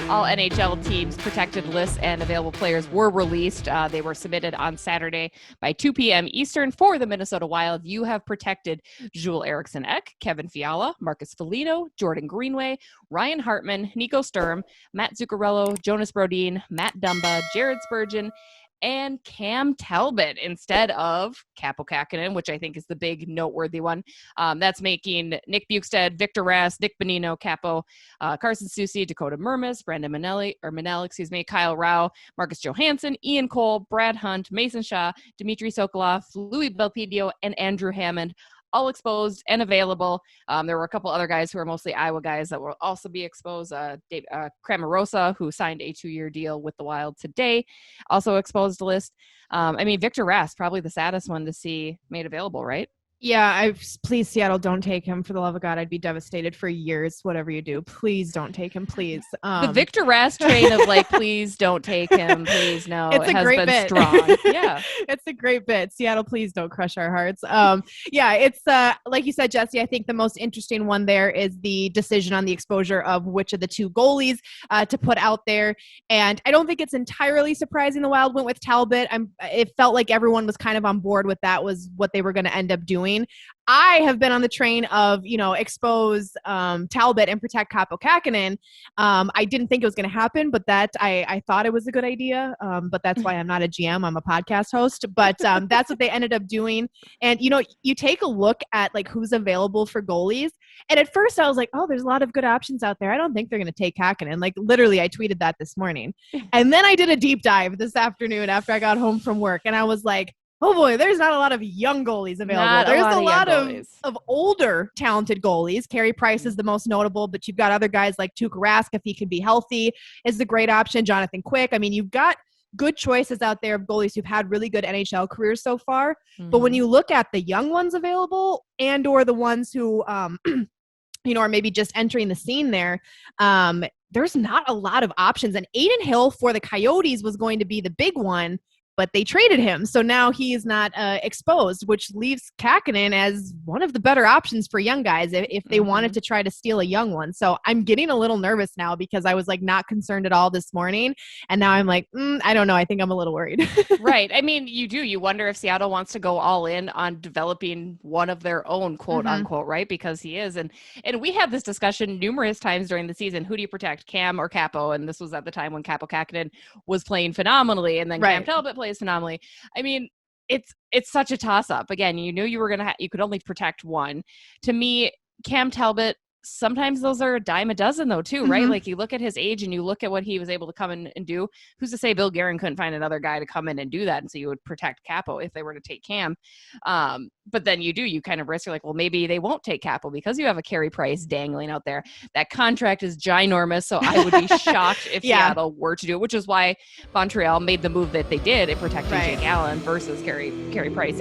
All NHL teams' protected lists and available players were released. They were submitted on Saturday by 2 p.m. Eastern for the Minnesota Wild. You have protected Joel Eriksson Ek, Kevin Fiala, Marcus Foligno, Jordan Greenway, Ryan Hartman, Nico Sturm, Matt Zuccarello, Jonas Brodin, Matt Dumba, Jared Spurgeon, and Cam Talbot instead of Kaapo Kähkönen, which I think is the big noteworthy one. That's making Nick Bjugstad, Victor Rask, Nick Bonino, Kaapo, Carson Soucy, Dakota Mermis, Brandon Manel, Kyle Rau, Marcus Johansson, Ian Cole, Brad Hunt, Mason Shaw, Dmitry Sokolov, Louis Belpedio, and Andrew Hammond, all exposed and available. There were a couple other guys who are mostly Iowa guys that will also be exposed. Dave Cramarosa, who signed a 2-year deal with the Wild today, also exposed the list. Victor Rask, probably the saddest one to see made available, right? Yeah, please, Seattle, don't take him. For the love of God, I'd be devastated for years, whatever you do. Please don't take him, please. The Victor Rask train of please don't take him, please no. It's a great bit. Strong. Yeah. It's a great bit. Seattle, please don't crush our hearts. It's like you said, Jesse, I think the most interesting one there is the decision on the exposure of which of the two goalies to put out there. And I don't think it's entirely surprising the Wild went with Talbot. It felt like everyone was kind of on board with that was what they were going to end up doing. I have been on the train of, expose Talbot and protect Kaapo Kähkönen. I didn't think it was going to happen, but I thought it was a good idea. But that's why I'm not a GM. I'm a podcast host. But that's what they ended up doing. And, you take a look at who's available for goalies. And at first I was like, oh, there's a lot of good options out there. I don't think they're going to take Kähkönen. Literally, I tweeted that this morning. And then I did a deep dive this afternoon after I got home from work. And I was like, oh boy, there's not a lot of young goalies available. There's a lot of older talented goalies. Carey Price is the most notable, but you've got other guys like Tuukka Rask, if he can be healthy, is a great option. Jonathan Quick. You've got good choices out there of goalies who've had really good NHL careers so far. Mm-hmm. But when you look at the young ones available and or the ones who are maybe just entering the scene there, there's not a lot of options. And Adin Hill for the Coyotes was going to be the big one, but they traded him. So now he is not exposed, which leaves Kähkönen as one of the better options for young guys if they wanted to try to steal a young one. So I'm getting a little nervous now because I was not concerned at all this morning. And now I'm like, I don't know. I think I'm a little worried. Right. You wonder if Seattle wants to go all in on developing one of their own, quote unquote, right? Because he is. And we had this discussion numerous times during the season. Who do you protect, Cam or Kaapo? And this was at the time when Kaapo Kähkönen was playing phenomenally. And then Cam Talbot plays phenomenally. It's such a toss-up. Again, you knew you were you could only protect one. To me, Cam Talbot, sometimes those are a dime a dozen though too, right? You look at his age and you look at what he was able to come in and do. Who's to say Bill Guerin couldn't find another guy to come in and do that? And so you would protect Kaapo if they were to take Cam. But then you kind of risk, you're like, well, maybe they won't take Kaapo because you have a Carey Price dangling out there. That contract is ginormous. So I would be shocked if Seattle were to do it, which is why Montreal made the move that they did in protecting Jake Allen versus Carey Price.